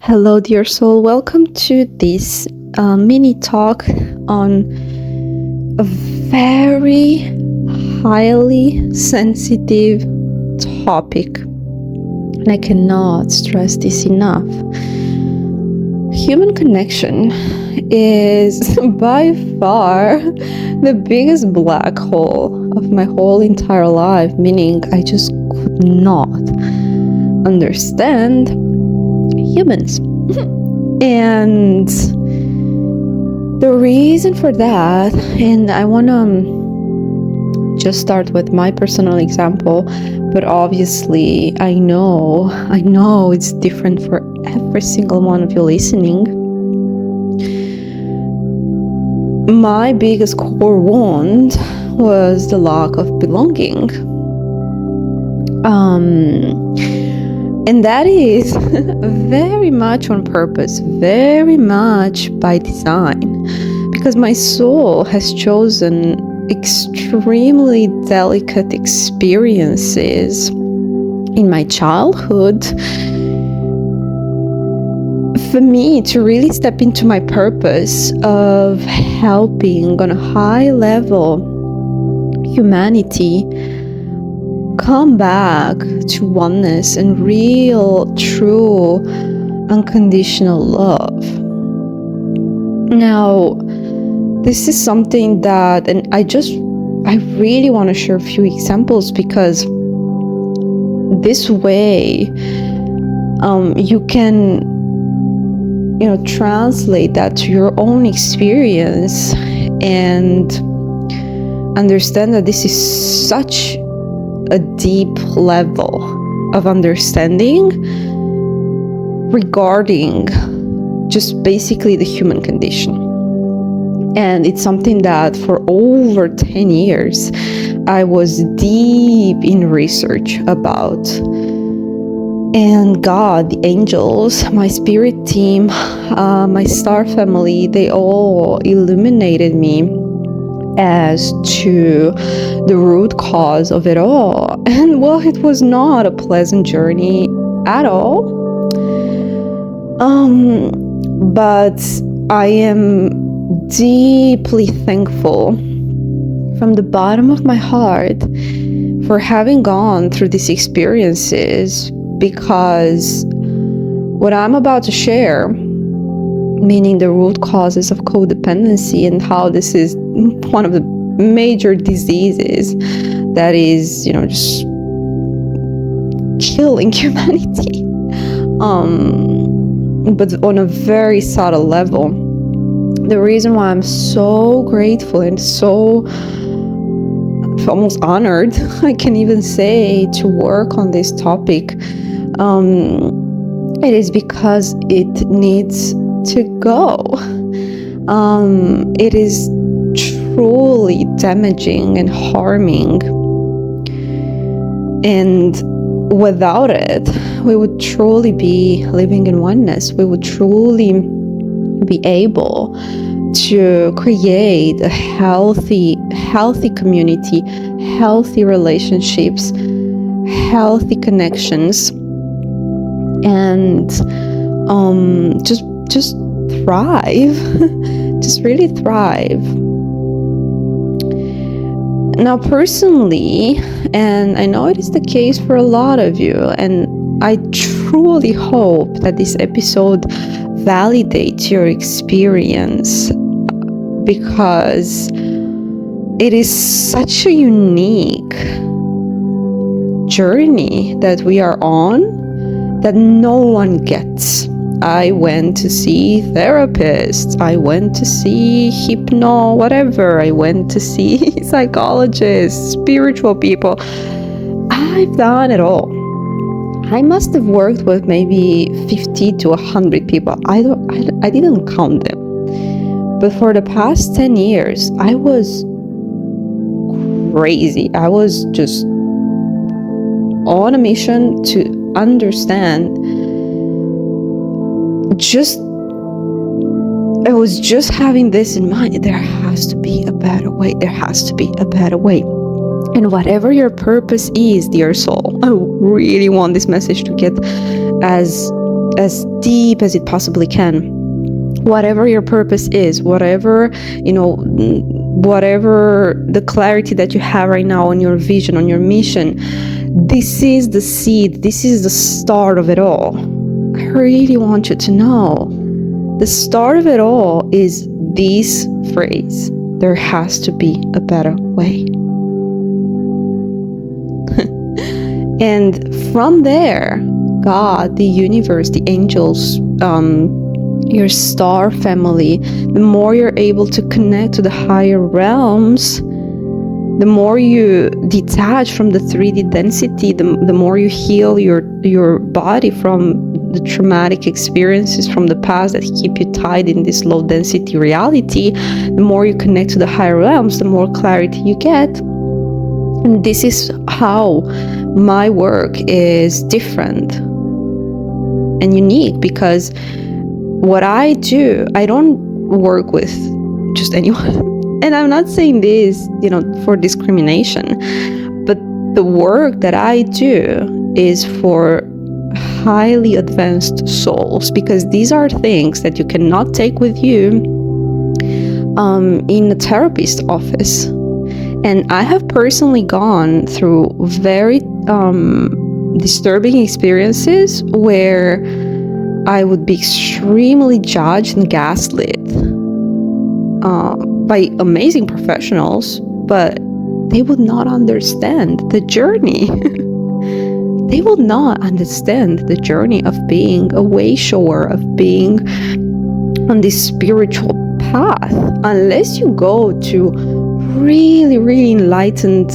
Hello, dear soul. Welcome to this mini talk on a very highly sensitive topic. And I cannot stress this enough. Human connection is by far the biggest black hole of my whole entire life, meaning I just could not understand humans. And the reason for that, and I want to just start with my personal example, but obviously I know it's different for every single one of you listening. My biggest core wound was the lack of belonging. And that is very much on purpose, very much by design, because my soul has chosen extremely delicate experiences in my childhood for me to really step into my purpose of helping on a high level humanity come back to oneness and real, true, unconditional love. Now, this is something that, and I really want to share a few examples, because this way you can translate that to your own experience and understand that this is such a deep level of understanding regarding just basically the human condition. And it's something that for over 10 years I was deep in research about. And God, the angels, my spirit team, my star family, they all illuminated me as to the root cause of it all. And well, it was not a pleasant journey at all. But I am deeply thankful from the bottom of my heart for having gone through these experiences, because what I'm about to share, meaning the root causes of codependency and how this is one of the major diseases that is, just killing humanity, but on a very subtle level. The reason why I'm so grateful and so almost honored, I can even say, to work on this topic, it is because it needs to go. It is truly damaging and harming, and without it, we would truly be living in oneness. We would truly be able to create a healthy community, healthy relationships, healthy connections, and just thrive. Just really thrive. Now, personally, and I know it is the case for a lot of you, and I truly hope that this episode validates your experience, because it is such a unique journey that we are on that no one gets. I went to see therapists, I went to see whatever, I went to see psychologists, spiritual people. I've done it all. I must have worked with maybe 50 to 100 people. I didn't count them. But for the past 10 years, I was crazy. I was just on a mission to understand. I was just having this in mind. There has to be a better way. There has to be a better way. And whatever your purpose is, dear soul, I really want this message to get as as deep as it possibly can. Whatever your purpose is, whatever, whatever the clarity that you have right now on your vision, on your mission, this is the seed, this is the start of it all. I really want you to know the start of it all is this phrase: there has to be a better way. And from there, God, the universe, the angels, your star family, the more you're able to connect to the higher realms, the more you detach from the 3D density, the more you heal your body from the traumatic experiences from the past that keep you tied in this low density reality, the more you connect to the higher realms, the more clarity you get. And this is how my work is different and unique, because what I do, I don't work with just anyone. And I'm not saying this, for discrimination, but the work that I do is for highly advanced souls, because these are things that you cannot take with you in a therapist office. And I have personally gone through very disturbing experiences where I would be extremely judged and gaslit by amazing professionals, but they would not understand the journey. They will not understand the journey of being a way shower, of being on this spiritual path, unless you go to really, really enlightened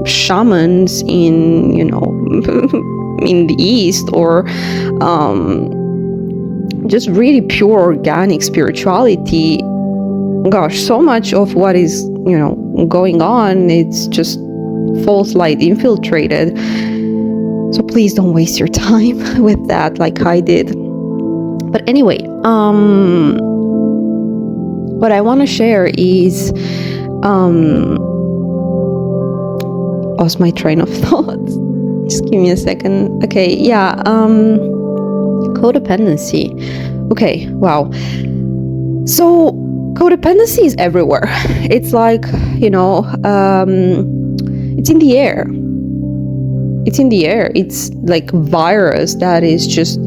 shamans in, in the East, or just really pure organic spirituality. Gosh, so much of what is, going on, it's just false light infiltrated. So please don't waste your time with that like I did. But anyway, what I want to share is lost my train of thought. Just give me a second. Okay, yeah, codependency. Okay, wow. So codependency is everywhere. It's like, it's in the air. It's in the air. It's like virus that is just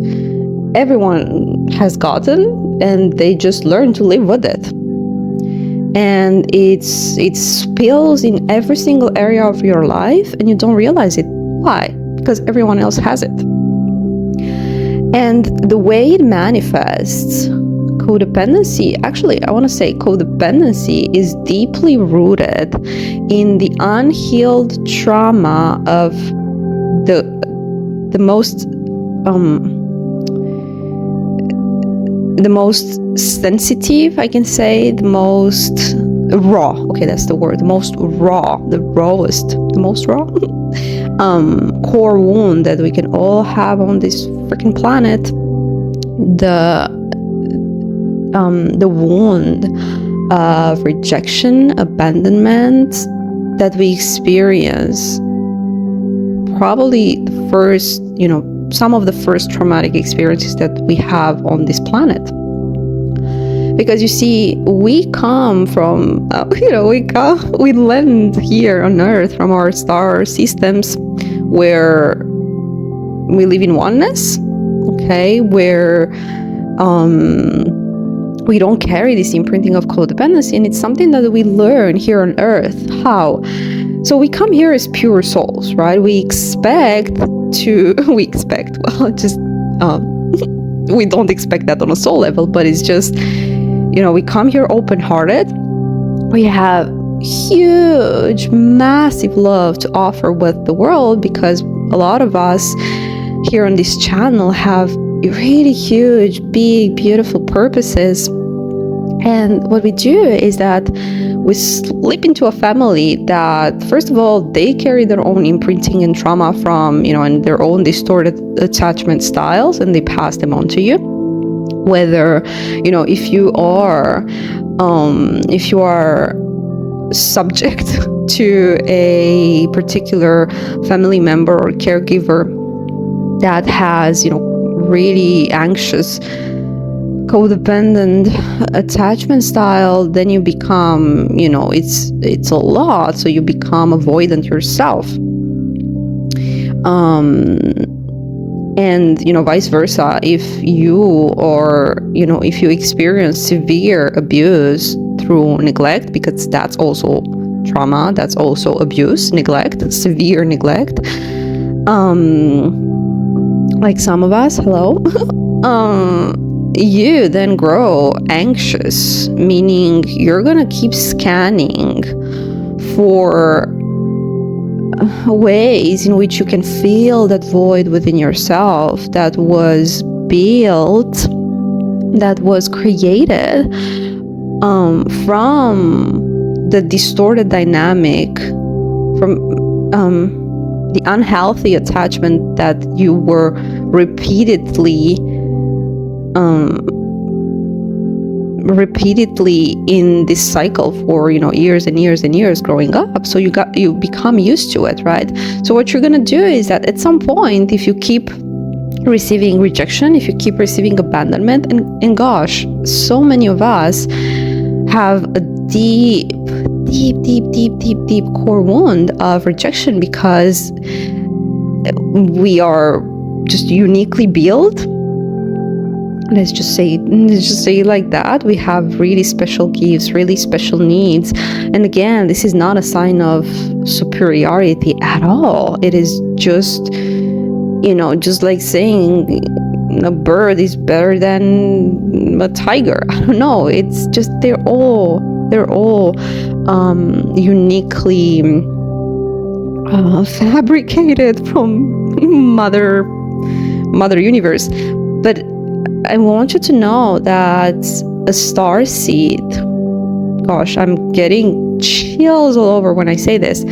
everyone has gotten, and they just learn to live with it. And it spills in every single area of your life, and you don't realize it. Why? Because everyone else has it. And the way it manifests, codependency, actually, I want to say codependency is deeply rooted in the unhealed trauma of the most sensitive, I can say, the most raw, okay, that's the word, the most raw, the rawest, the most raw core wound that we can all have on this freaking planet, the wound of rejection, abandonment that we experience. Probably the first, some of the first traumatic experiences that we have on this planet. Because you see, we come from, we land here on Earth from our star systems where we live in oneness, okay, where we don't carry this imprinting of codependency, and it's something that we learn here on Earth. How? So we come here as pure souls, right? We expect, we don't expect that on a soul level, but it's just, we come here open-hearted. We have huge, massive love to offer with the world, because a lot of us here on this channel have really huge, big, beautiful purposes. And what we do is that we slip into a family that, first of all, they carry their own imprinting and trauma from, and their own distorted attachment styles, and they pass them on to you. Whether, if you are subject to a particular family member or caregiver that has, really anxious codependent attachment style, then you become, it's a lot. So you become avoidant yourself. And vice versa, if you experience severe abuse through neglect, because that's also trauma, that's also abuse, neglect, severe neglect, like some of us, you then grow anxious, meaning you're gonna keep scanning for ways in which you can fill that void within yourself that was built, that was created from the distorted dynamic, from the unhealthy attachment that you were repeatedly in this cycle for years and years and years growing up. So you become used to it, right? So what you're gonna do is that at some point, if you keep receiving rejection, if you keep receiving abandonment, and gosh, so many of us have a deep core wound of rejection because we are just uniquely built. Let's just say it like that. We have really special gifts, really special needs. And again, this is not a sign of superiority at all. It is just, just like saying a bird is better than a tiger. I don't know. It's just they're all uniquely fabricated from Mother Universe. But I want you to know that a starseed, gosh, I'm getting chills all over when I say this,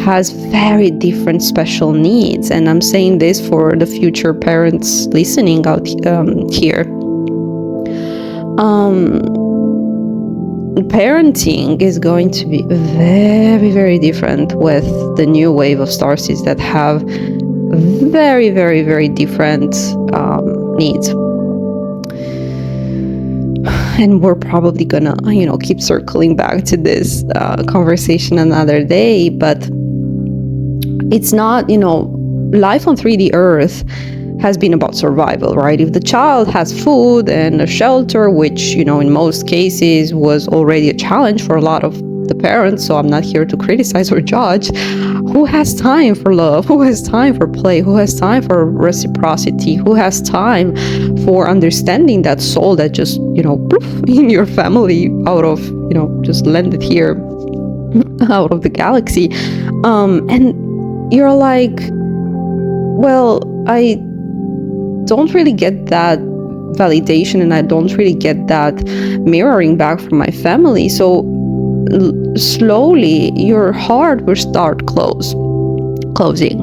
has very different special needs. And I'm saying this for the future parents listening out here. Parenting is going to be very, very different with the new wave of starseeds that have very, very, very different needs. And we're probably gonna, keep circling back to this conversation another day, but it's not, life on 3D Earth has been about survival, right? If the child has food and a shelter, which, in most cases was already a challenge for a lot of the parents, so I'm not here to criticize or judge, who has time for love? Who has time for play? Who has time for reciprocity? Who has time for understanding that soul that just, in your family out of, just landed here out of the galaxy? And you're like, well, I don't really get that validation, and I don't really get that mirroring back from my family. So slowly your heart will start closing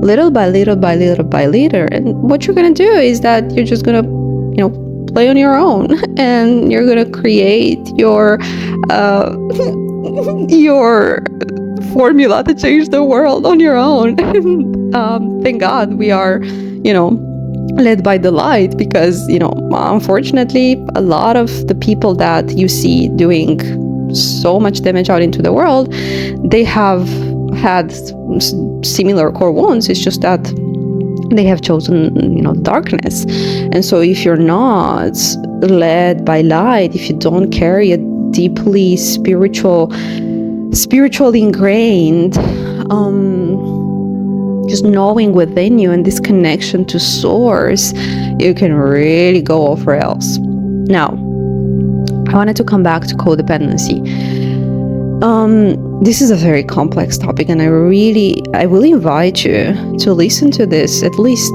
little by little by little by little. And what you're gonna do is that you're just gonna play on your own, and you're gonna create your formula to change the world on your own. Thank God we are led by the light, because unfortunately a lot of the people that you see doing so much damage out into the world, they have had similar core wounds. It's just that they have chosen darkness. And so if you're not led by light, if you don't carry a deeply spiritually ingrained just knowing within you and this connection to source, you can really go off rails. Now, I wanted to come back to codependency. This is a very complex topic, and I will invite you to listen to this at least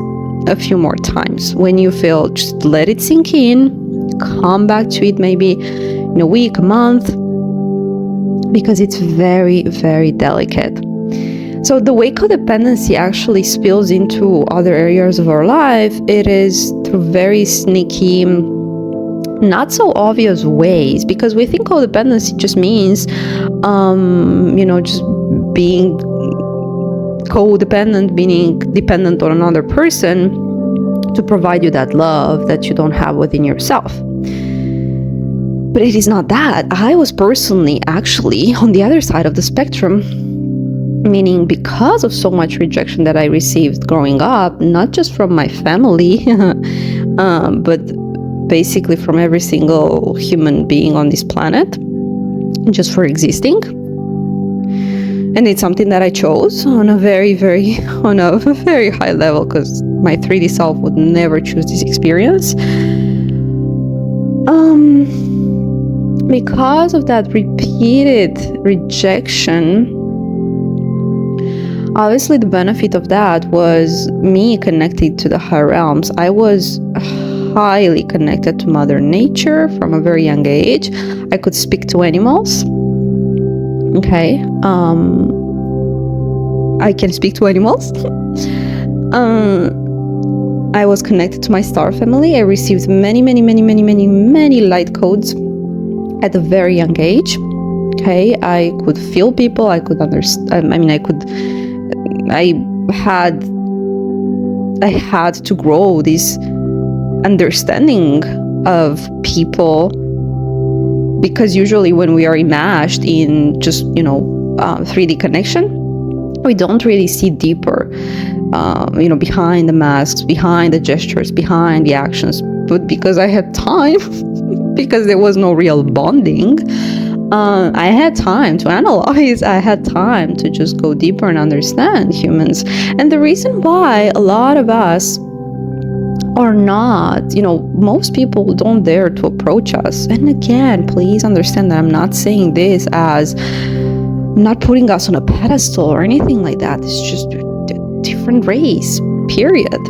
a few more times. When you feel, just let it sink in, come back to it maybe in a week, a month, because it's very, very delicate. So the way codependency actually spills into other areas of our life, it is through very sneaky, not so obvious ways, because we think codependency just means, just being codependent, meaning dependent on another person. to provide you that love that you don't have within yourself. But it is not that. I was personally actually on the other side of the spectrum, meaning because of so much rejection that I received growing up, not just from my family, but basically from every single human being on this planet, just for existing. And it's something that I chose on a very high level, because my 3D self would never choose this experience. Because of that repeated rejection, obviously the benefit of that was me connected to the higher realms. I was highly connected to Mother Nature from a very young age. I could speak to animals. Okay. I can speak to animals. I was connected to my star family. I received many light codes at a very young age. Okay. I could feel people. I could understand. I had to grow this understanding of people, because usually when we are enmeshed in just 3D connection, we don't really see deeper, behind the masks, behind the gestures, behind the actions. But because I had time, because there was no real bonding, I had time to analyze. I had time to just go deeper and understand humans. And the reason why a lot of us are not, most people don't dare to approach us. And again, please understand that I'm not saying this as, I'm not putting us on a pedestal or anything like that. It's just a different race, period.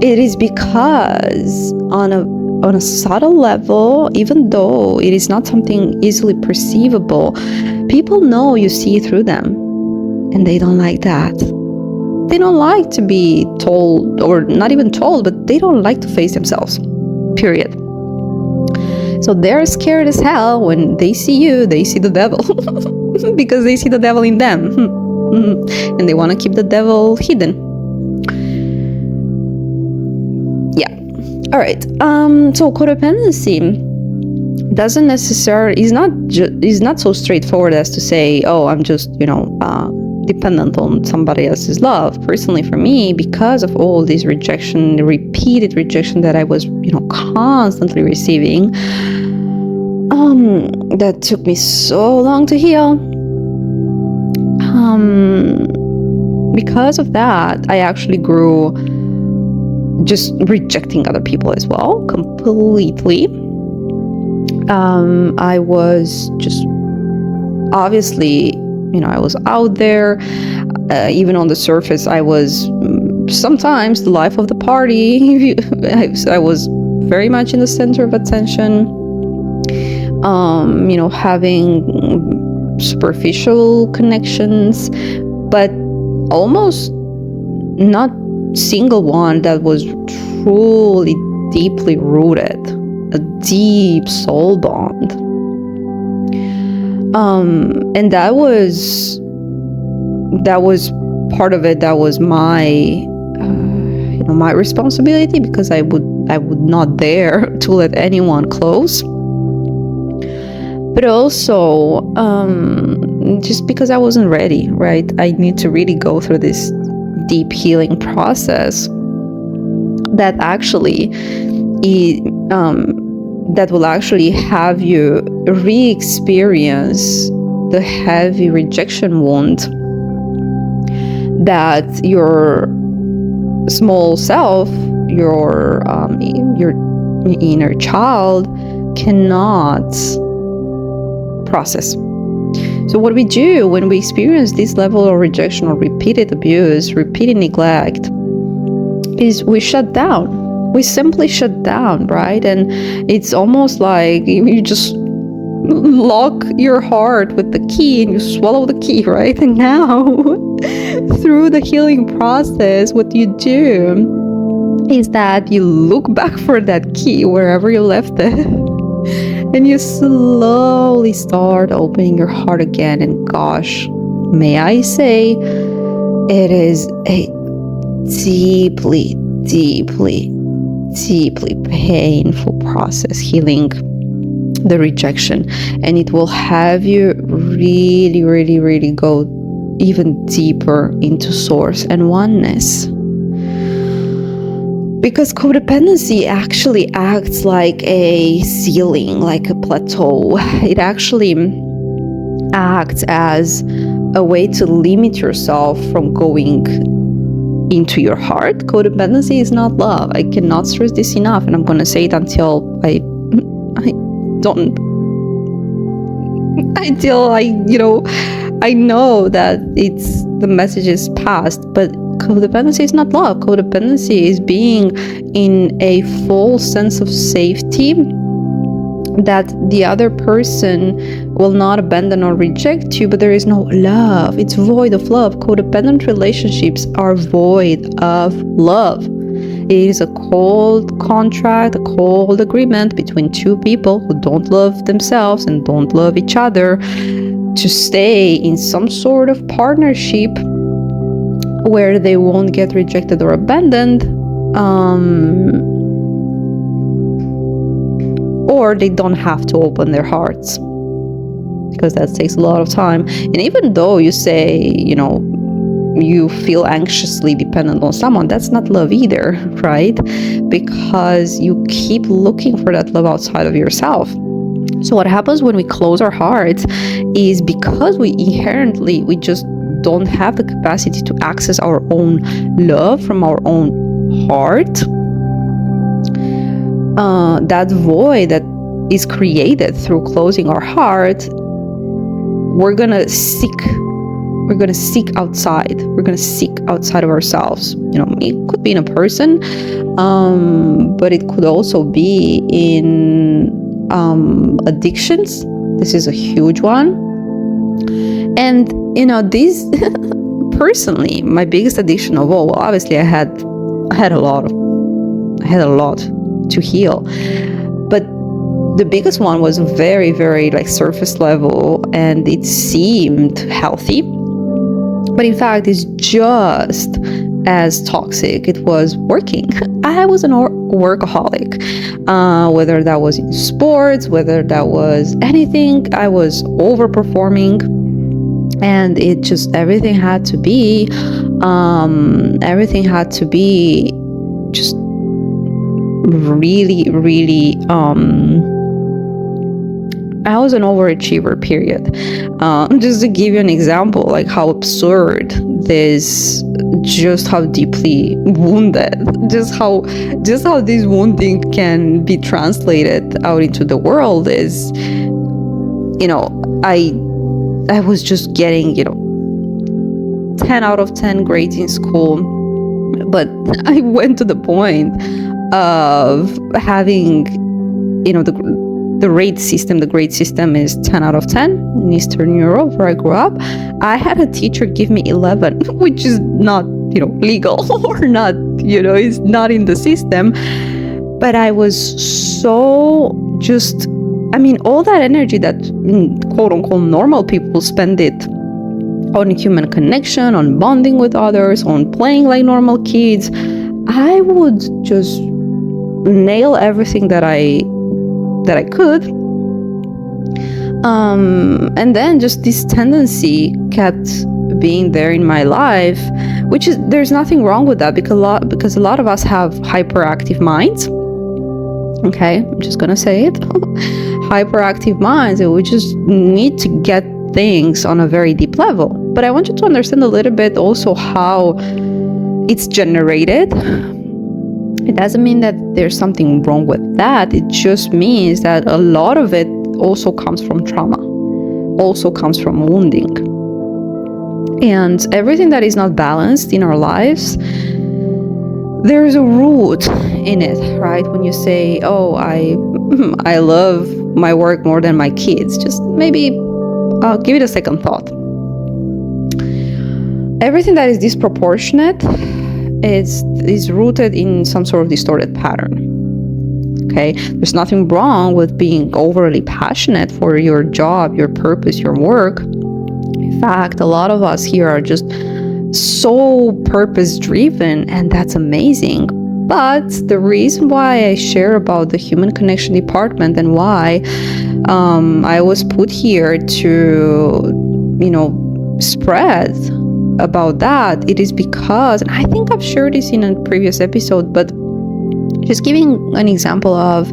It is because on a subtle level, even though it is not something easily perceivable, people know you see through them, and they don't like that. They don't like to be told, or not even told, but they don't like to face themselves, period. So they're scared as hell when they see you, they see the devil, because they see the devil in them, and they want to keep the devil hidden. Yeah. All right. So codependency doesn't necessarily is not so straightforward as to say, oh, I'm just dependent on somebody else's love. Personally, for me, because of all this rejection, the repeated rejection that I was constantly receiving, that took me so long to heal. Because of that, I actually grew just rejecting other people as well, completely. I was just obviously, I was out there. Even on the surface, I was sometimes the life of the party. I was very much in the center of attention. Having superficial connections, but almost not single one that was truly deeply rooted, a deep soul bond. And that was part of it. That was my my responsibility, because I would not dare to let anyone close. But also, just because I wasn't ready, right? I need to really go through this deep healing process that actually that will actually have you re-experience the heavy rejection wound that your small self, your inner child cannot process. So what we do when we experience this level of rejection or repeated abuse, repeated neglect, is we shut down. We simply shut down, right? And it's almost like you just lock your heart with the key and you swallow the key, right? And now, through the healing process, what you do is that you look back for that key wherever you left it. And you slowly start opening your heart again. And gosh, may I say, it is a deeply, deeply, deeply painful process, healing the rejection, and it will have you really, really, really go even deeper into source and oneness. Because codependency actually acts like a ceiling, like a plateau. It actually acts as a way to limit yourself from going into your heart. Codependency is not love. I cannot stress this enough, and I'm going to say it until I know that the message is passed. But codependency is not love. Codependency is being in a full sense of safety that the other person will not abandon or reject you, but there is no love. It's void of love. Codependent relationships are void of love. It is a cold contract, a cold agreement between two people who don't love themselves and don't love each other to stay in some sort of partnership where they won't get rejected or abandoned, or they don't have to open their hearts, because that takes a lot of time. And even though you say, you feel anxiously dependent on someone, that's not love either, right? Because you keep looking for that love outside of yourself. So what happens when we close our hearts is, because we just don't have the capacity to access our own love from our own heart, that void that is created through closing our heart, we're gonna seek outside. We're gonna seek outside of ourselves. It could be in a person, but it could also be in addictions. This is a huge one. And this personally, my biggest addiction of all, well, obviously I had a lot to heal, but the biggest one was very, very surface level, and it seemed healthy, but in fact it's just as toxic. It was working. I was an workaholic, whether that was in sports, whether that was anything. I was overperforming, and everything had to be just really, really, I was an overachiever, period. Just to give you an example, how absurd this, just how deeply wounded, just how this wounding can be translated out into the world is, I was just getting, 10 out of 10 grades in school, but I went to the point of having, the grade system is 10 out of 10 in Eastern Europe, where I grew up. I had a teacher give me 11, which is not, legal or not, it's not in the system. But I was so all that energy that quote unquote normal people spend it on human connection, on bonding with others, on playing like normal kids, I would just nail everything that I could. And then just this tendency kept being there in my life, there's nothing wrong with that, because a lot of us have hyperactive minds. Okay, I'm just gonna say it. Hyperactive minds, and we just need to get things on a very deep level. But I want you to understand a little bit also how it's generated. It doesn't mean that there's something wrong with that. It just means that a lot of it also comes from trauma, also comes from wounding. And everything that is not balanced in our lives, there's a root in it, right? When you say, oh, I love my work more than my kids, just maybe give it a second thought. Everything that is disproportionate is rooted in some sort of distorted pattern. Okay, there's nothing wrong with being overly passionate for your job, your purpose, your work. In fact, a lot of us here are just so purpose driven, and that's amazing. But the reason why I share about the human connection department and why I was put here to, spread about that, it is because, and I think I've shared this in a previous episode, but just giving an example of,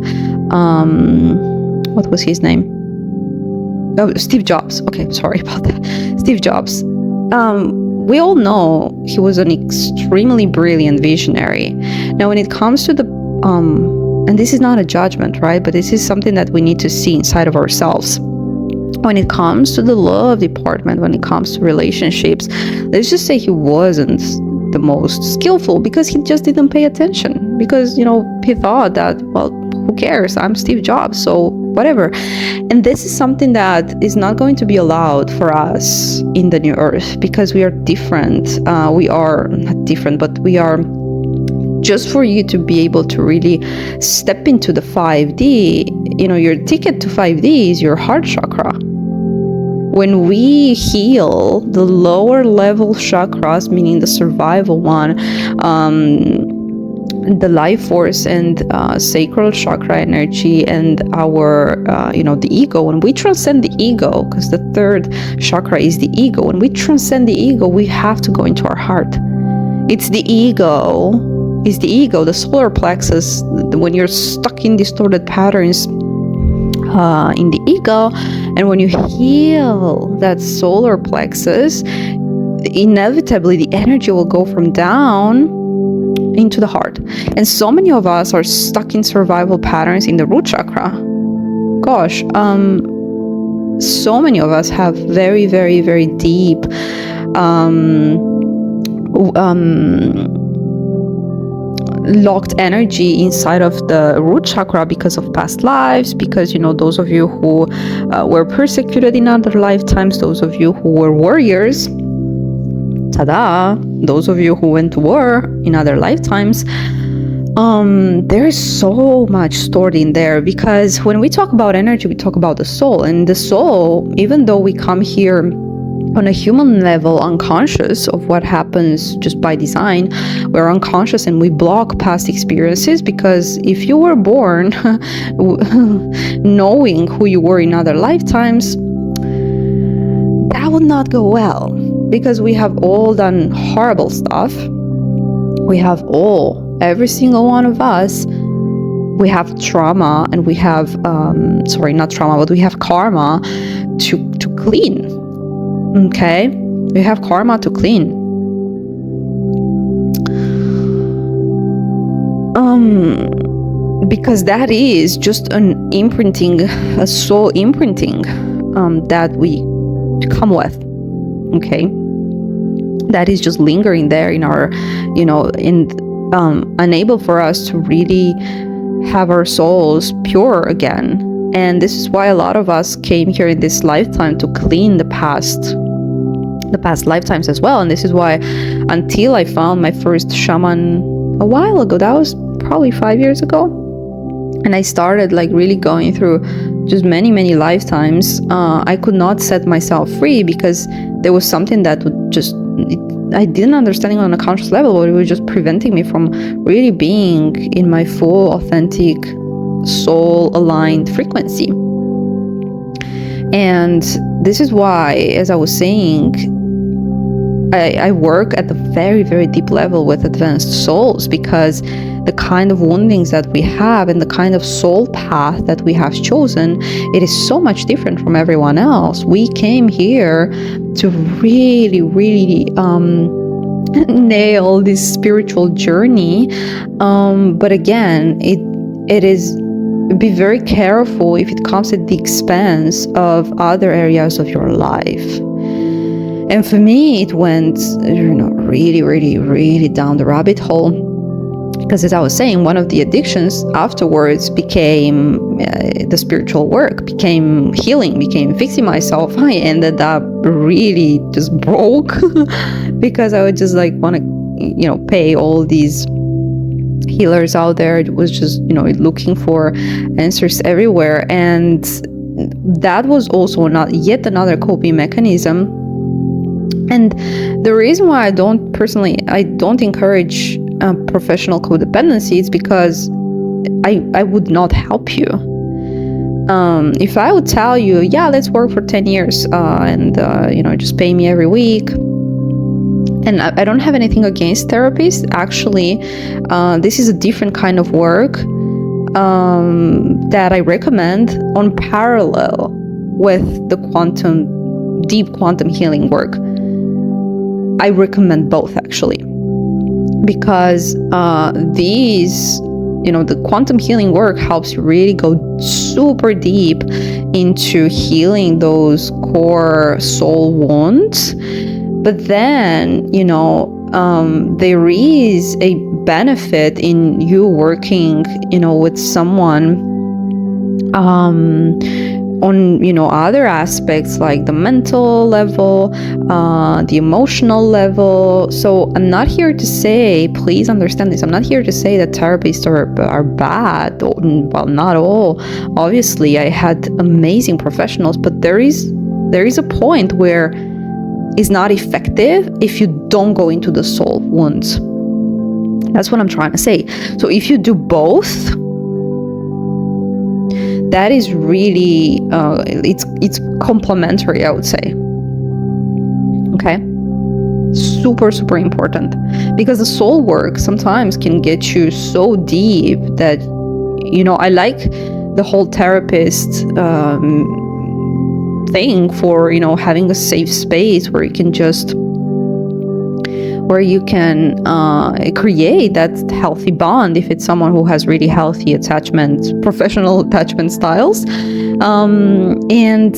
what was his name? Oh, Steve Jobs. Okay, sorry about that. Steve Jobs. We all know he was an extremely brilliant visionary. Now, when it comes to the, and this is not a judgment, right? But this is something that we need to see inside of ourselves. When it comes to the love department, when it comes to relationships, let's just say he wasn't the most skillful because he just didn't pay attention. Because, he thought that, well, who cares? I'm Steve Jobs, so whatever. And this is something that is not going to be allowed for us in the new earth because we are different. We are not different, but we are, just for you to be able to really step into the 5D, your ticket to 5D is your heart chakra. When we heal the lower level chakras, meaning the survival one, the life force and sacral chakra energy, and our the ego, when we transcend the ego, because the third chakra is the ego, when we transcend the ego, we have to go into our heart. It's the ego, the solar plexus. When you're stuck in distorted patterns in the ego, and when you heal that solar plexus, inevitably the energy will go from down into the heart. And so many of us are stuck in survival patterns in the root chakra. Gosh, so many of us have very, very, very deep locked energy inside of the root chakra because of past lives, because those of you who were persecuted in other lifetimes, those of you who were warriors, those of you who went to war in other lifetimes, there is so much stored in there. Because when we talk about energy, we talk about the soul, and the soul, even though we come here on a human level unconscious of what happens just by design, we're unconscious and we block past experiences, because if you were born knowing who you were in other lifetimes, that would not go well. Because we have all done horrible stuff. We have every single one of us, we have trauma, and we have, not trauma, but we have karma to clean. Okay? We have karma to clean. Because that is just an imprinting, a soul imprinting that we come with. Okay, that is just lingering there in our, unable for us to really have our souls pure again. And this is why a lot of us came here in this lifetime to clean the past lifetimes as well. And this is why, until I found my first shaman a while ago, that was probably 5 years ago, and I started really going through just many lifetimes, I could not set myself free, because there was something that would just, I didn't understand it on a conscious level, but it was just preventing me from really being in my full, authentic, soul-aligned frequency. And this is why, as I was saying, I work at the very, very deep level with advanced souls, because the kind of woundings that we have and the kind of soul path that we have chosen, it is so much different from everyone else. We came here to really, really nail this spiritual journey. But again, it is, be very careful if it comes at the expense of other areas of your life. And for me, it went, really, really, really down the rabbit hole. Because as I was saying, one of the addictions afterwards became the spiritual work, became healing, became fixing myself. I ended up really just broke because I would just want to, pay all these healers out there. It was just, looking for answers everywhere. And that was also not yet another coping mechanism And the reason why I don't encourage professional codependency is because I would not help you. If I would tell you, yeah, let's work for 10 years and just pay me every week. And I don't have anything against therapists. Actually, this is a different kind of work that I recommend on parallel with the deep quantum healing work. I recommend both, actually, because the quantum healing work helps you really go super deep into healing those core soul wounds. But then, there is a benefit in you working, with someone on, other aspects like the mental level, the emotional level. So I'm not here to say, please understand this, I'm not here to say that therapists are bad. Well, not all. Obviously, I had amazing professionals, but there is a point where it's not effective if you don't go into the soul wounds. That's what I'm trying to say. So if you do both, that is really it's complementary, I would say. Okay, super important, because the soul work sometimes can get you so deep that I like the whole therapist thing for having a safe space where you can create that healthy bond if it's someone who has really healthy professional attachment styles, and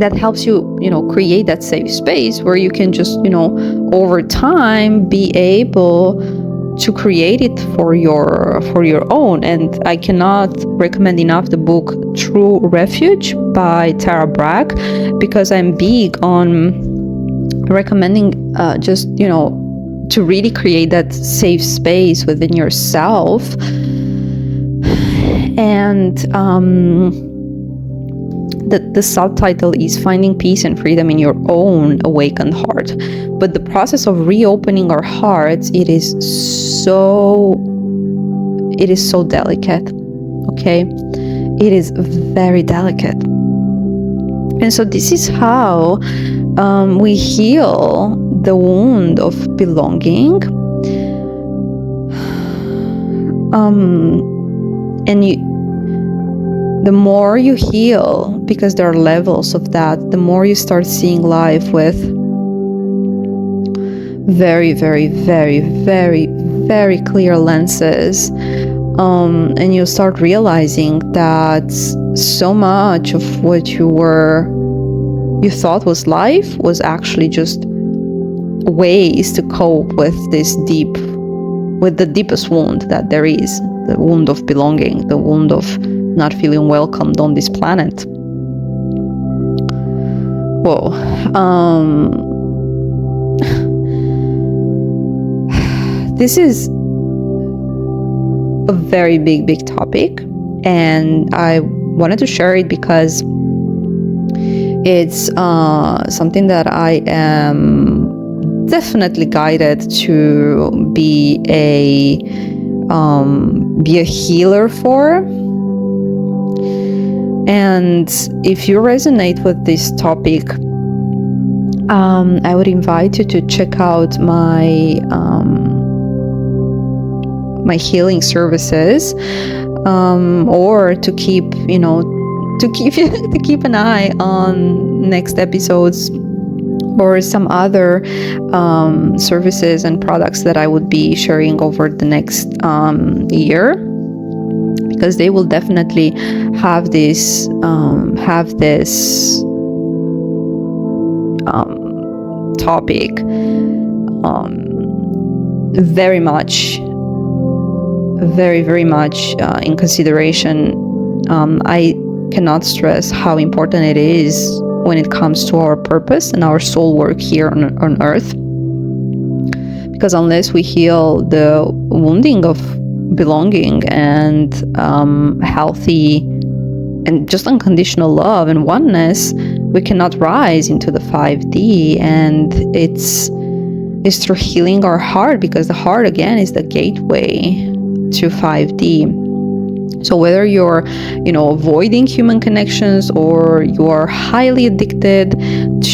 that helps you create that safe space where you can just over time be able to create it for your own. And I cannot recommend enough the book True Refuge by Tara Brach, because I'm big on recommending to really create that safe space within yourself. And the subtitle is Finding Peace and Freedom in Your Own Awakened Heart. But the process of reopening our hearts, it is so delicate. Okay, it is very delicate. And so this is how we heal the wound of belonging. The more you heal, because there are levels of that, the more you start seeing life with very, very, very, very, very clear lenses. And you start realizing that so much of what you thought was life was actually just ways to cope with the deepest wound that there is, the wound of belonging, the wound of not feeling welcomed on this planet. Whoa. This is a very big topic, and I wanted to share it because it's something that I am definitely guided to be a healer for. And if you resonate with this topic, I would invite you to check out my healing services, or to keep an eye on next episodes or some other services and products that I would be sharing over the next year, because they will definitely have this topic very much in consideration. I cannot stress how important it is when it comes to our purpose and our soul work here on Earth. Because unless we heal the wounding of belonging and healthy and just unconditional love and oneness, we cannot rise into the 5D, and it's through healing our heart, because the heart again is the gateway to 5D. So whether you're, avoiding human connections, or you are highly addicted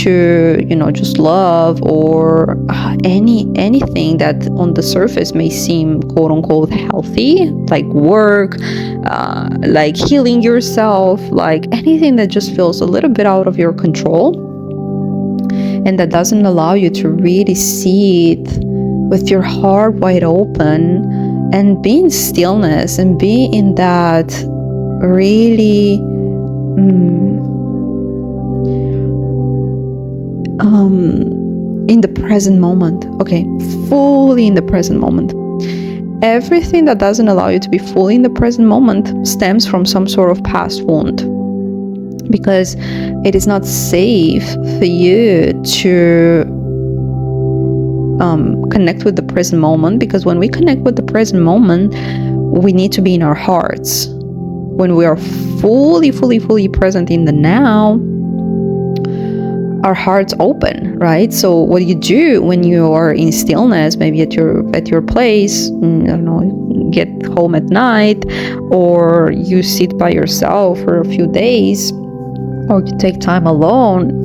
to, just love, or anything that on the surface may seem quote unquote healthy, like work, like healing yourself, like anything that just feels a little bit out of your control, and that doesn't allow you to really see it with your heart wide open, and be in stillness, and be in that really in the present moment. Okay, fully in the present moment. Everything that doesn't allow you to be fully in the present moment stems from some sort of past wound, because it is not safe for you to connect with the present moment, because when we connect with the present moment, we need to be in our hearts. When we are fully present in the now, our hearts open, right? So what you do when you are in stillness, maybe at your place, I don't know, get home at night, or you sit by yourself for a few days, or you take time alone,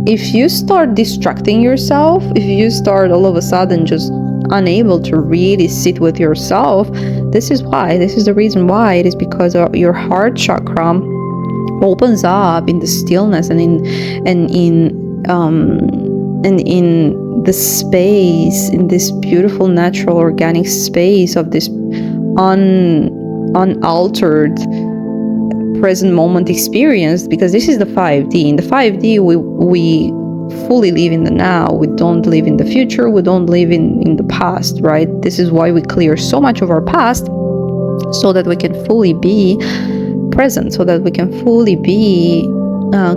if you start distracting yourself, if you start all of a sudden just unable to really sit with yourself, this is the reason why. It is because your heart chakra opens up in the stillness, and in the space, in this beautiful natural organic space of this unaltered present moment experience, because this is the 5D. In the 5D, we fully live in the now. We don't live in the future. We don't live in the past, right? This is why we clear so much of our past, so that we can fully be present, so that we can fully be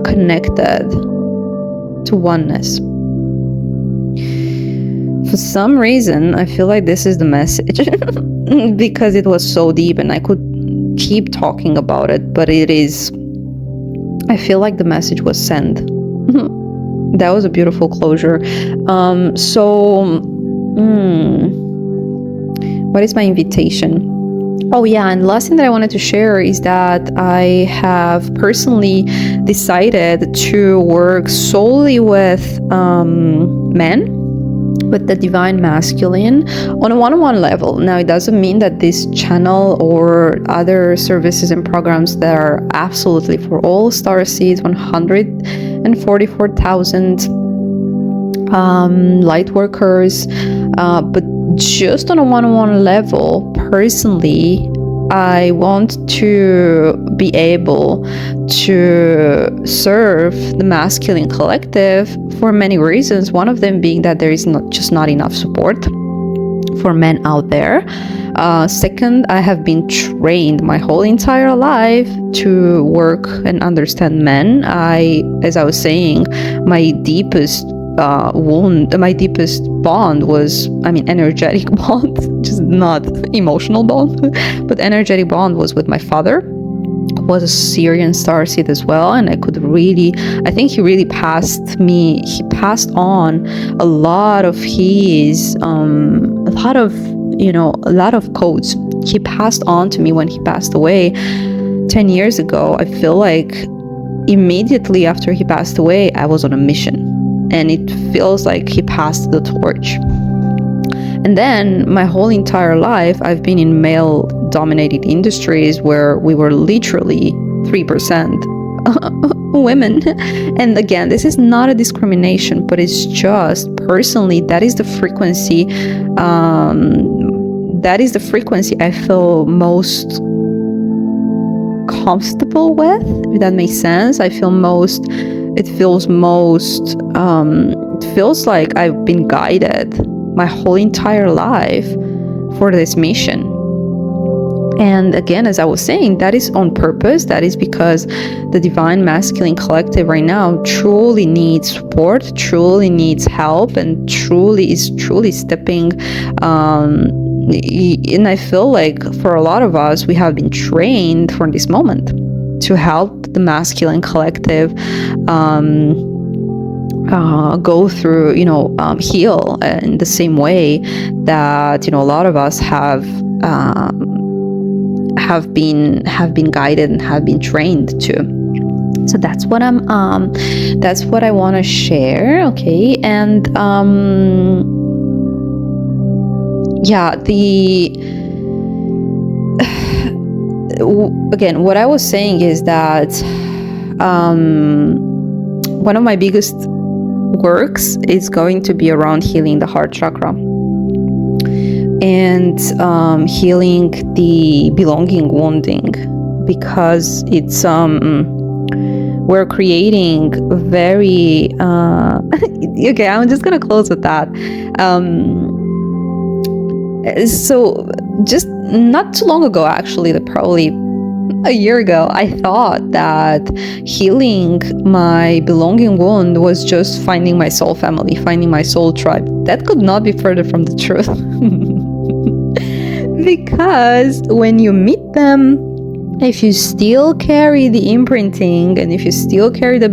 connected to oneness. For some reason, I feel like this is the message because it was so deep, and I could keep talking about it, but I feel like the message was sent. That was a beautiful closure. What is my invitation? Oh yeah, and last thing that I wanted to share is that I have personally decided to work solely with men, with the divine masculine, on a one-on-one level. Now, it doesn't mean that this channel or other services and programs that are absolutely for all Starseeds, 144,000 light workers, but just on a one-on-one level, personally, I want to be able to serve the masculine collective for many reasons. One of them being that there is not enough support for men out there. Second, I have been trained my whole entire life to work and understand men. As I was saying, my deepest my deepest bond was, energetic bond, just not emotional bond, but energetic bond was with my father, who was a Syrian Starseed as well. And I think he really passed on a lot of his, a lot of codes. He passed on to me when he passed away 10 years ago. I feel like immediately after he passed away, I was on a mission. And it feels like he passed the torch. And then my whole entire life, I've been in male-dominated industries where we were literally 3% women. And again, this is not a discrimination, but it's just personally, that is the frequency. That is the frequency I feel most comfortable with, if that makes sense. It feels like I've been guided my whole entire life for this mission. And again, as I was saying, that is on purpose. That is because the divine masculine collective right now truly needs support, truly needs help, and is truly stepping. And I feel like for a lot of us, we have been trained for this moment to help the masculine collective go through, heal in the same way that, a lot of us have been guided and have been trained to. So that's what I want to share. Okay. And again, what I was saying is that one of my biggest works is going to be around healing the heart chakra and healing the belonging wounding, because it's we're creating very okay, I'm just gonna close with that. So just not too long ago, actually, probably a year ago, I thought that healing my belonging wound was just finding my soul family, finding my soul tribe. That could not be further from the truth. Because when you meet them, if you still carry the imprinting and if you still carry the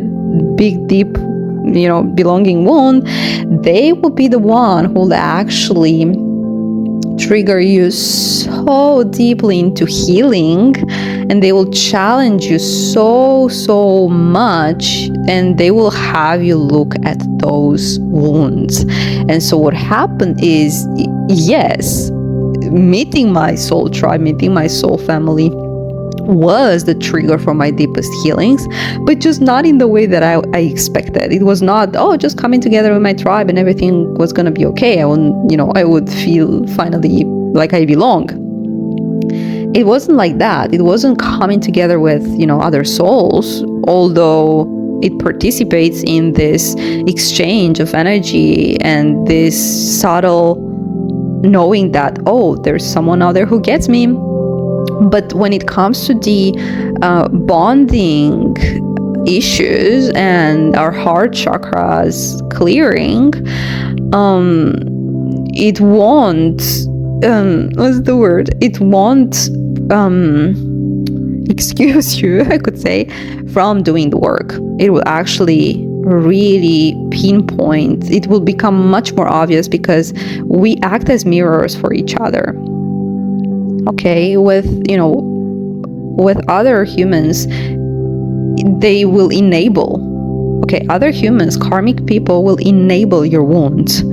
big, deep, belonging wound, they will be the one who will actually trigger you so deeply into healing, and they will challenge you so much, and they will have you look at those wounds. And so what happened is, yes, meeting my soul tribe, meeting my soul family was the trigger for my deepest healings, but just not in the way that I expected. It was not, just coming together with my tribe and everything was gonna be okay. I would feel finally like I belong. It wasn't like that. It wasn't coming together with, other souls, although it participates in this exchange of energy and this subtle knowing that, there's someone out there who gets me. But when it comes to the bonding issues and our heart chakras clearing, it won't, It won't excuse you, I could say, from doing the work. It will actually really pinpoint. It will become much more obvious because we act as mirrors for each other. Okay, with other humans, they will enable. Okay, other humans, karmic people, will enable your wounds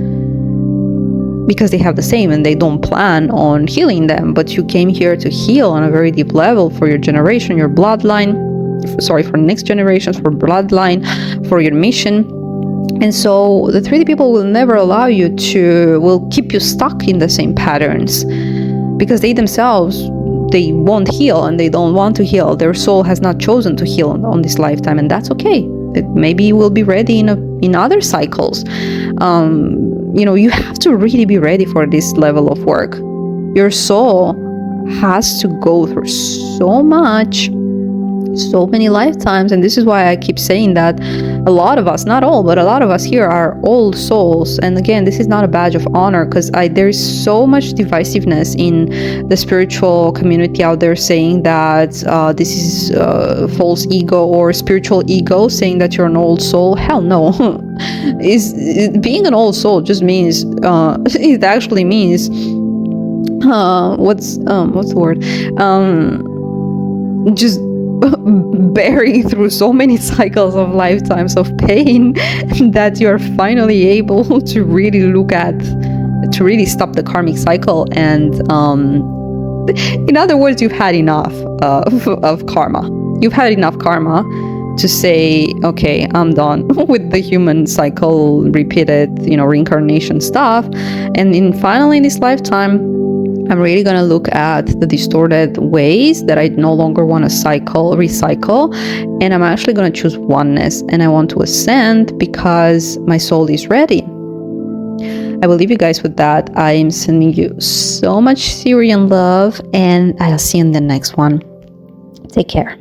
because they have the same and they don't plan on healing them. But you came here to heal on a very deep level for your generation, your bloodline. For next generations, for bloodline, for your mission. And so the 3D people will never allow you will keep you stuck in the same patterns, because they themselves, they won't heal and they don't want to heal. Their soul has not chosen to heal on this lifetime, and that's okay. Maybe you will be ready in other cycles. You have to really be ready for this level of work. Your soul has to go through so much, so many lifetimes, and this is why I keep saying that a lot of us, not all, but a lot of us here are old souls. And again, this is not a badge of honor, because there's so much divisiveness in the spiritual community out there saying that this is false ego or spiritual ego, saying that you're an old soul. Hell no. Being an old soul just means it actually means what's the word, just bearing through so many cycles of lifetimes of pain that you're finally able to really to really stop the karmic cycle. And in other words, you've had enough of karma. You've had enough karma to say, okay, I'm done with the human cycle, repeated, reincarnation stuff. And finally in this lifetime, I'm really going to look at the distorted ways that I no longer want to recycle, and I'm actually going to choose oneness, and I want to ascend because my soul is ready. I will leave you guys with that. I am sending you so much Syrian love, and I'll see you in the next one. Take care.